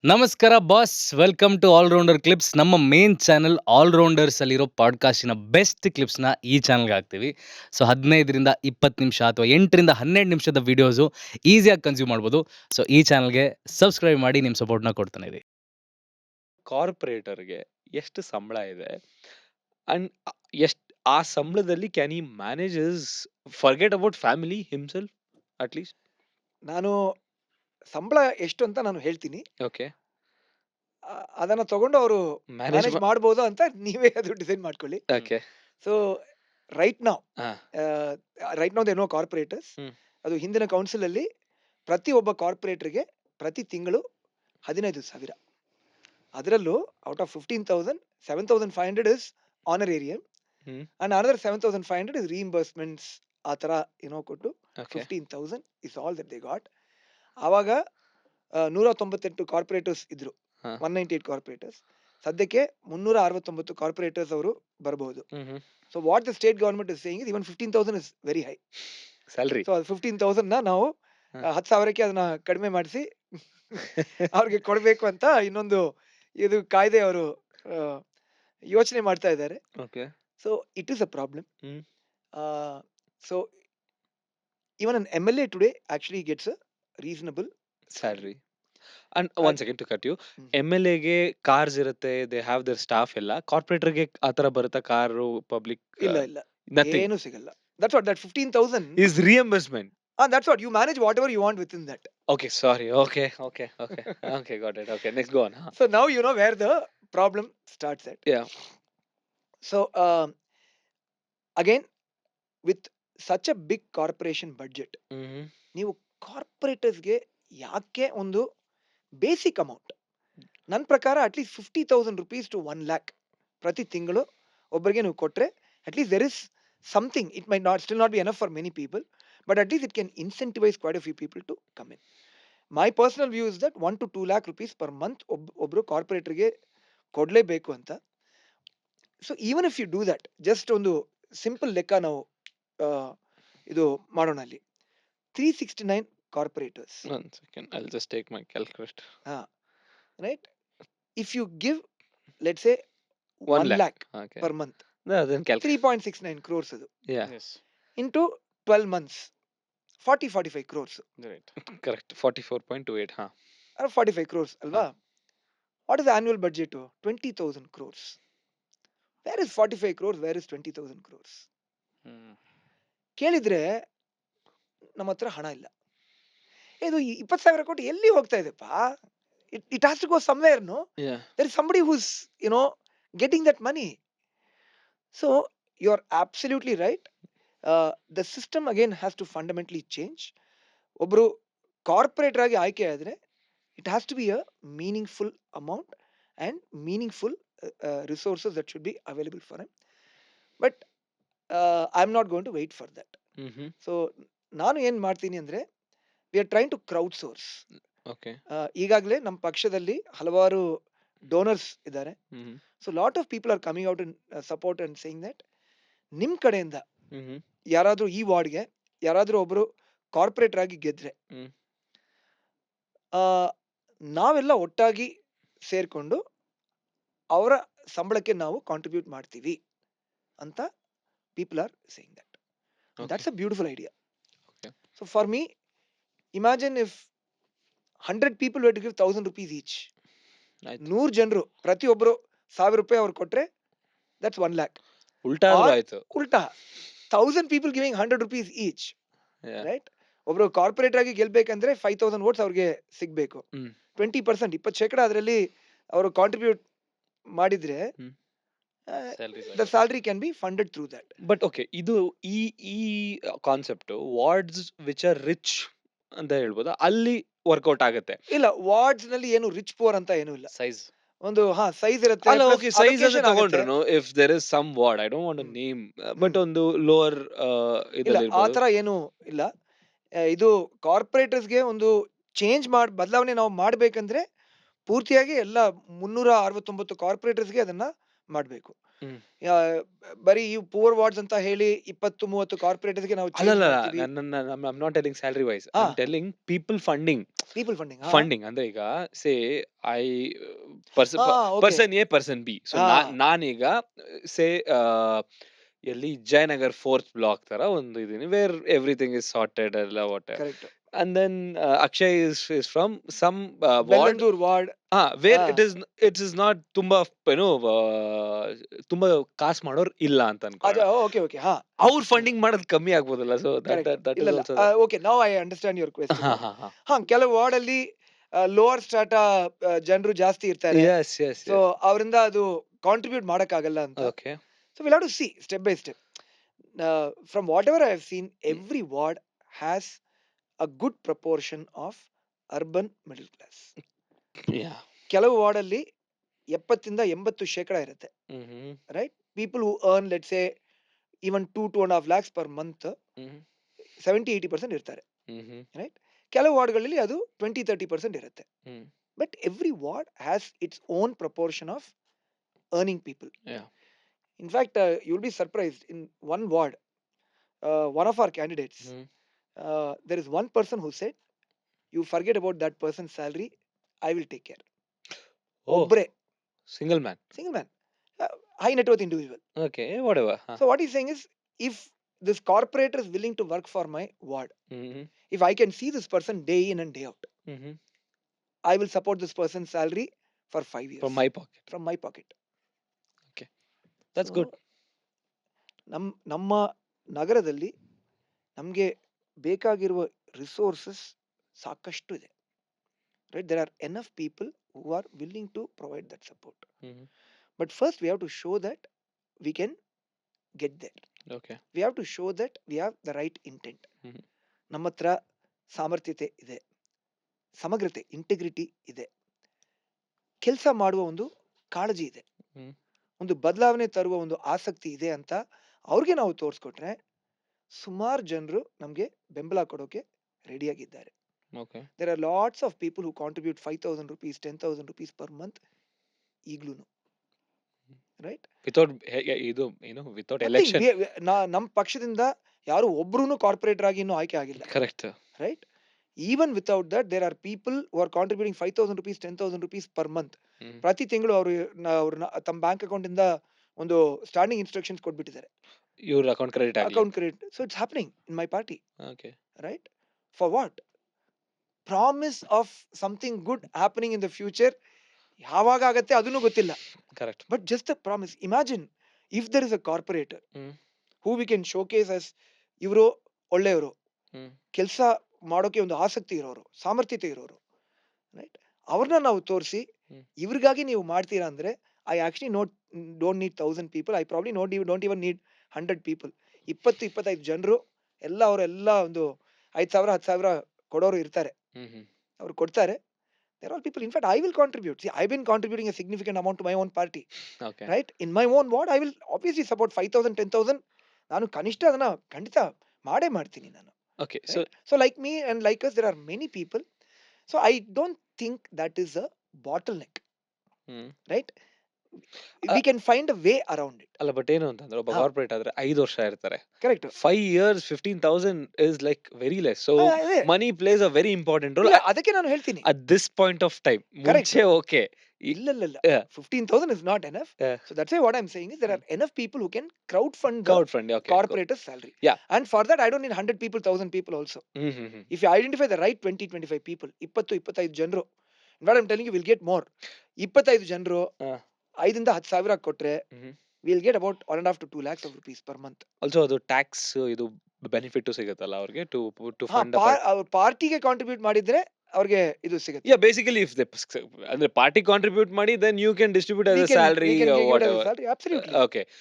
ನಮಸ್ಕಾರ boss, welcome to Allrounder Clips. ನಮ್ಮ main channel Allrounders ಅಲ್ಲಿರೋ ಪಾಡ್ಕಾಸ್ಟಿನ ಬೆಸ್ಟ್ ಕ್ಲಿಪ್ಸ್ನ ಈ ಚಾನಲ್ಗೆ ಹಾಕ್ತೀವಿ. ಸೊ 15ರಿಂದ 20 ನಿಮಿಷ ಅಥವಾ 8ರಿಂದ 12 ನಿಮಿಷದ ವಿಡಿಯೋಸು ಈಸಿಯಾಗಿ ಕನ್ಸ್ಯೂಮ್ ಮಾಡ್ಬೋದು. ಸೊ ಈ ಚಾನಲ್ಗೆ ಸಬ್ಸ್ಕ್ರೈಬ್ ಮಾಡಿ ನಿಮ್ಮ ಸಪೋರ್ಟ್ನ ಕೊಡ್ತಾನೆ ಇರಿ. ಕಾರ್ಪೊರೇಟರ್‌ಗೆ ಎಷ್ಟು ಸಂಬಳ ಇದೆ? ಅಂಡ್ ಎಷ್ಟ್ ಆ ಸಂಬಳದಲ್ಲಿ can he manage his forget about family himself at least? ನಾನು ಸಂಬಳ ಎಷ್ಟು ಅಂತ ನಾನು ಹೇಳ್ತೀನಿ. ಓಕೆ. ಅದನ್ನ ತಗೊಂಡು ಅವರು ಮ್ಯಾನೇಜ್ ಮ್ಯಾನೇಜ್ ಮಾಡ್ಬೋದಾ ಅಂತ ನೀವೇ ಅದು ಡಿಸೈಡ್ ಮಾಡ್ಕೊಳ್ಳಿ. ಓಕೆ. ಸೊ ರೈಟ್ ನೌ ಹಾ. They know corporators. ಹ್ಮ್. ಅದು ಹಿಂದಿನ ಕೌನ್ಸಿಲ್ ಅಲ್ಲಿ ಪ್ರತಿಯೊಬ್ಬ ಕಾರ್ಪೊರೇಟರ್‌ಗೆ ಪ್ರತಿ ತಿಂಗಳು 15,000. ಅದರಲ್ಲೂ out of 15,000, 7,500 is honorarium hmm. And another 7,500 is reimbursements. ಆ ತರ ಕೊಟ್ಟು okay. 15,000 is all that they got. ಆವಾಗ 198 ಕಾರ್ಪೊರೇಟರ್ಸ್ ಇದ್ರು. ಹಾ. 198 ಕಾರ್ಪೊರೇಟರ್ಸ್. ಸದ್ಯಕ್ಕೆ 369 ಕಾರ್ಪೊರೇಟರ್ಸ್ ಅವರು ಬರಬಹುದು. Hmm. So what the state government is saying is even 15,000 is very high. Salary. So 15,000 ನ ನಾವು ಹಾ. 10,000ಕ್ಕೆ ಅದನ್ನ ಕಡಿಮೆ ಮಾಡಿಸಿ ಅವ್ರಿಗೆ ಕೊಡಬೇಕು ಅಂತ ಇನ್ನೊಂದು ಇದು ಕಾಯ್ದೆ ಅವರು ಯೋಚನೆ ಮಾಡ್ತಾ ಇದ್ದಾರೆ. Okay. So it is a problem. Hmm. So even an MLA today actually gets a reasonable salary. And one second to cut you. Hmm. MLAಗೆ ಕಾರ್ಸ್ ಇರುತ್ತೆ, ದೇ ಹ್ಯಾವ್ ದೇರ್ ಸ್ಟಾಫ್ ಎಲ್ಲ. ಕಾರ್ಪೊರೇಟರ್‌ಗೆ ಆ ತರ ಬರುತ್ತಾ ಕಾರು, ಪಬ್ಲಿಕ್? ಇಲ್ಲ nothing. ಏನು ಸಿಗಲ್ಲ. That's what that 15,000 is reimbursement. that's what you manage whatever you want within that. Okay, sorry. Okay. Got it. Okay, next go on. So now you know where the problem starts at. Yeah. So again, with such a big corporation budget, ಹ್ಮ್. ನೀವು ಕಾರ್ಪೊರೇಟರ್ಸ್ಗೆ ಯಾಕೆ ಒಂದು basic amount, ನನ್ನ ಪ್ರಕಾರ at least 50,000 rupees to 1 lakh ಪ್ರತಿ ತಿಂಗಳು ಒಬ್ಬರಿಗೆ ನೀವು ಕೊಟ್ರೆ at least there is something. It might not still not be enough for many people, but at least it can incentivize quite a few people to come in. My personal view is that 1 to 2 lakh rupees per month ಒಬ್ರು ಕಾರ್ಪೊರೇಟರ್ಗೆ ಕೊಡ್ಲೇಬೇಕು ಅಂತ. So even if you do that, just ಒಂದು simple ಲೆಕ್ಕ ನಾವು ಇದು ಮಾಡೋಣ. ಅಲ್ಲಿ 369 corporators, One second, I'll just take my calculator. Right? If you give let's say 1 1 lakh. lakh Okay. per month, Then calculate. 3.69 crores ಅದು Yeah, into 12 months 45 crores correct. 44.28. Huh. 45 crores ಅಲ್ವಾ? What is annual budget? 20,000 crores. Where is 45 crores, where is 20,000 crores? ಕೇಳಿದ್ರೆ ನಮ್ಮ ಹತ್ರ ಹಣ ಇಲ್ಲ. ಇದು 20,000 ಕೋಟಿ ಎಲ್ಲಿ ಹೋಗ್ತಾ ಇದೆಪ್ಪ? It has to go somewhere, no? Yeah. There is somebody who's getting that money. So you are absolutely right. The system again has to fundamentally change. ಒಬ್ರು ಕಾರ್ಪೊರೇಟರ್ ಆಗಿ ಆಯ್ಕೆ ಆದ್ರೆ it has to be a meaningful amount and meaningful resources that should be available for him. But I'm not going to wait for that. Mm-hmm. So ನಾನು ಏನ್ ಮಾಡ್ತೀನಿ ಅಂದ್ರೆ, we are trying to crowdsource. Okay. ಈಗಾಗಲೇ ನಮ್ಮ ಪಕ್ಷದಲ್ಲಿ ಹಲವಾರು donors ಇದ್ದಾರೆ. Mm-hmm. So lot of people are coming out in support and saying that ನಿಮ್ ಕಡೆಯಿಂದ Mm-hmm. ಯಾರಾದ್ರೂ ಈ ವಾರ್ಡ್ಗೆ ಯಾರಾದ್ರೂ ಒಬ್ರು ಕಾರ್ಪೊರೇಟರ್ ಆಗಿ ಗೆದ್ರೆ Mm. ನಾವೆಲ್ಲ ಒಟ್ಟಾಗಿ ಸೇರ್ಕೊಂಡು ಅವರ ಸಂಬಳಕ್ಕೆ ನಾವು ಕಾಂಟ್ರಿಬ್ಯೂಟ್ ಮಾಡ್ತೀವಿ ಅಂತ people are saying that. Okay. That's a beautiful idea. Okay. So for me, imagine if 100 people were to give 1,000 rupees each. ಆಯ್ತು. 100 ಜನರು ಪ್ರತಿಯೊಬ್ಬರು 1,000 ರೂಪಾಯಿ ಅವ್ರು ಕೊಟ್ರೆ ದಟ್ಸ್ 1 lakh. ಉಲ್ಟಾ ಆದ್ರೂ Or- ಆಯ್ತು. ಉಲ್ಟಾ 1,000 people giving 100 rupees each, Yeah. Right? ಒಬ್ರು ಕಾರ್ಪೊರೇಟರ್ ಆಗಿ ಗೆಲ್ಬೇಕಂದ್ರೆ 5,000 votes ಅವ್ರಿಗೆ ಸಿಗ್ಬೇಕು. ಹ್ಮ್. 20%, 20% ಅದರಲ್ಲಿ ಅವರು ಕಾಂಟ್ರಿಬ್ಯೂಟ್ ಮಾಡಿದ್ರೆ ಹ್ಮ್. Salaries the salary can be funded through that. But okay, ಇದು ಈ concept wards which are rich ಅಂತ ಹೇಳ್ಬೋದಾ? ಅಲ್ಲಿ ವರ್ಕೌಟ್ ಆಗುತ್ತೆ. ಇಲ್ಲ, ವಾರ್ಡ್ಸ್ ನಲ್ಲಿ ಏನು ರಿಚ್ ಪುವರ್ ಅಂತ ಏನೂ ಇಲ್ಲ. ಸೈಜ್ ಒಂದು ಸೈಜ್ ಇರುತ್ತೆ. ಅಲ್ಲ, plus ಓಕೆ, ಸೈಜ್ allocation ಆಗುತ್ತೆ. ತಗೊಂಡ್ರು if there is some ward, I don't want to name, but ಒಂದು ಲೋವರ್ ಇಲ್ಲ, ಇದರಲ್ಲಿ ಆ ತರ ಏನು ಇಲ್ಲ. ಇದು ಕಾರ್ಪೊರೇಟರ್ಸ್ಗೆ ಒಂದು ಬದಲಾವಣೆ ನಾವು ಮಾಡ್ಬೇಕಂದ್ರೆ ಪೂರ್ತಿಯಾಗಿ ಎಲ್ಲ 369 ಕಾರ್ಪೊರೇಟರ್ಸ್ಗೆ ಅದನ್ನ ಮಾಡ್ಬೇಕು. ಹ್ಮ್. ಬರೀ ಈ ಪೂರ್ ವಾರ್ಡ್ಸ್ ಅಂತ ಹೇಳಿ 20-30 ಕಾರ್ಪೊರೇಟರ್ಸ್ಗೆ ನಾವು ಚೇಂಜ್ ಅಲ್ಲಲ್ಲ, ಮಾಡ್ತೀವಿ. I'm not telling salary wise. ಹಾ, I'm telling people funding. People funding. ಹಾ, ಫಂಡಿಂಗ್ ಅಂದ್ರೆ ಈಗ ಸೇ ಐ ಪರ್ಸನ್ ಹಾ, okay. Person A person B. So ಹಾ, ನಾನೀಗ ಸೇ ಎಲ್ಲಿ ಜಯನಗರ್ 4th ಬ್ಲಾಕ್ ತರ ಒಂದು ಇದೀನಿ, ವೇರ್ ಎವ್ರಿಥಿಂಗ್ ಇಸ್ ಸಾರ್ಟೆಡ್ ಎಲ್ಲ what. Correct. And then Akshay is from some ward. Bellandur ward. Where ಹಾ, it is not ತುಂಬಾ ತುಂಬಾ ಕಾಸ್ ಮಾಡೋರ್ ಇಲ್ಲ ಅಂತ ಅದೇ. ಅನ್ಕೊಳ್ಳೋಣ. Okay, okay. ಹಾ, ಅವ್ರ ಫಂಡಿಂಗ್ ಮಾಡೋದು ಕಮ್ಮಿ ಆಗ್ಬೋದಲ್ಲ. So correct. that is ಇಲ್ಲ, also okay, now I understand your question. ಹಾ ಹಾ ಹಾ. ಹಾ, ಕೆಲವು ವಾರ್ಡ್ ಅಲ್ಲಿ ಲೋವರ್ ಸ್ಟ್ರಾಟಾ ಜನರು ಜಾಸ್ತಿ ಇರ್ತಾರೆ. Yes, yes, so yes. ಅವರಿಂದ ಅದು ಕಾಂಟ್ರಿಬ್ಯೂಟ್ ಮಾಡಕ್ಕಾಗಲ್ಲ ಅಂತ. Okay. So we'll have to see step by step. From whatever I have seen, every ward has a good proportion of urban middle class. Yeah. ಕೆಲವು ward ಅಲ್ಲಿ 70-80% ಇರುತ್ತೆ. Mhm. Right? People who earn, let's say, even 2.5 lakhs per month, Mhm. 70-80% ಇರ್ತಾರೆ. Mhm. Right? ಕೆಲವು ವಾರ್ಡ್ಗಳಲ್ಲಿ ಅದು 20-30% ಇರುತ್ತೆ. Mm. But every ward has its own proportion of earning people. Yeah. In fact, you'll be surprised, in one ward, one of our candidates, Mhm. there is one person who said, you forget about that person's salary, I will take care. Oh, Obbre, single man. single man, high net worth individual. Okay, whatever. Huh. So what he's saying is, if this corporator is willing to work for my ward, Mhm. if I can see this person day in and day out, Mhm. I will support this person's salary for 5 years From my pocket. from my pocket. That's So, good. ನಮ್ಮ ನಗರದಲ್ಲಿ ನಮಗೆ ಬೇಕಾಗಿರುವ resources ಸಾಕಷ್ಟು ಇದೆ. Right, there are enough people who are willing to provide that support. Mhm. But first we have to show that we can get there. Okay. We have to show that we have the right intent. Mhm. ನಮ್ಮ ಹತ್ರ ಸಾಮರ್ಥ್ಯತೆ ಇದೆ, ಸಮಗ್ರತೆ, integrity ಇದೆ, ಕೆಲಸ ಮಾಡುವ ಒಂದು ಕಾಳಜಿ ಇದೆ, Mhm. ಒಂದು ಬದಲಾವಣೆ ತರುವ ಒಂದು ಆಸಕ್ತಿ ಇದೆ ಅಂತ ಅವ್ರಿಗೆ ನಾವು ತೋರಿಸ್ಕೊಟ್ರೆ ಸುಮಾರು ಜನರು ನಮಗೆ ಬೆಂಬಲ ಕೊಡೋಕೆ ರೆಡಿಯಾಗಿದ್ದಾರೆ. Okay. There are lots of people who contribute 5,000 rupees, 10,000 rupees per month ಈಗ್ಲೂ. ರೈಟ್, Without ಇದು without election. ನಮ್ಮ ಪಕ್ಷದಿಂದ ಯಾರು ಒಬ್ರು ಕಾರ್ಪೊರೇಟರ್ ಆಗಿ ಇನ್ನೂ ಆಯ್ಕೆ ಆಗಿಲ್ಲ. Correct. Right, even without that there are people who are contributing 5,000 rupees, 10,000 rupees per month. Mhm. ಪ್ರತಿ ತಿಂಗಳು ಅವರು ತಮ್ಮ ಬ್ಯಾಂಕ್ ಅಕೌಂಟ್ ಇಂದ ಒಂದು ಸ್ಟಾಂಡಿಂಗ್ ಇನ್ಸ್ಟ್ರಕ್ಷನ್ಸ್ ಕೊಟ್ಬಿಟ್ಟಿದ್ದಾರೆ, Your account credit ಆಗ್ಲಿ. Account credit. So it's happening in my party. Okay. Right? For what? Promise of something good happening in the future. ಯಾವಾಗ ಆಗತ್ತೆ ಅದನ್ನು ಗೊತ್ತಿಲ್ಲ. Correct. But just a promise. Imagine if there is a corporator Mm. who we can showcase as ಇವರು ಒಳ್ಳೆಯವರು, Mm. ಕೆಲಸ ಮಾಡೋಕೆ ಒಂದು ಆಸಕ್ತಿ ಇರೋರು, ಸಾಮರ್ಥ್ಯತೆ ಇರೋರು. ರೈಟ್, ಅವ್ರನ್ನ ನಾವು ತೋರಿಸಿ Mm. ಇವ್ರಿಗಾಗಿ ನೀವು ಮಾಡ್ತೀರಾ ಅಂದ್ರೆ I actually don't need 1,000 people. I probably don't even need 100 people. 20-25 ಜನರು ಎಲ್ಲ ಅವರೆಲ್ಲ ಒಂದು 5,000 10,000 ಕೊಡೋರು ಇರ್ತಾರೆ, Mhm. ಅವ್ರು ಕೊಡ್ತಾರೆ. They're all people. In fact, I will contribute. See, I've been contributing a significant amount to my own party. Okay. Right? In my own ward, I will obviously support 5,000, 10,000. ನಾನು ಕನಿಷ್ಠ ಅದನ್ನ ಖಂಡಿತ ಮಾಡೇ ಮಾಡ್ತೀನಿ ನಾನು. Okay. So Right? So like me and like us, there are many people. So I don't think that is a bottleneck. mm. Right? We can find a way around it. ಅಲ್ಲ, but ಏನು ಅಂತಂದ್ರೆ ಒಬ್ಬ ಹಾ. Corporate ಆದ್ರೆ 5 ವರ್ಷ ಇರ್ತಾರೆ. Correct. 5 years 15,000 is like very less. So ಅದೇ. money plays a very important role ಇಲ್ಲ, ಅದಕ್ಕೆ ನಾನು ಹೇಳ್ತೀನಿ. at this point of time. Correct. ಮುಂಚೆ okay. ಇಲ್ಲ. Yeah. 15,000 is not enough. Yeah. So that's why what I'm saying is there are enough people who can crowd fund the Crowdfund. Okay. corporator's salary. Yeah. And for that, I don't need 100 people, 1,000 people also. Mm-hmm. If you identify the right 20-25 people, 20-25 ಜನರು, in fact, I'm telling you, we'll get more. 25 ಜನರು 5,000-10,000 ಕೊಟ್ರೆ we'll get about 1.5 to 2 lakhs of rupees per month. Also ಅದು tax ಇದು benefit ಸಿಗುತ್ತಲ್ಲ ಅವ್ರಿಗೆ to ಹಾ, fund. ಅವ್ರ ಪಾರ್ಟಿಗೆ ಕಾಂಟ್ರಿಬ್ಯೂಟ್ ಮಾಡಿದ್ರೆ ಅವ್ರಿಗೆ ಇದು ಸಿಗುತ್ತೆ. Yeah, basically if they ಅಂದ್ರೆ ಪಾರ್ಟಿ ಕಾಂಟ್ರಿಬ್ಯೂಟ್ ಮಾಡಿ then you can distribute as We a can salary give or it as a whatever. salary. Absolutely. Okay.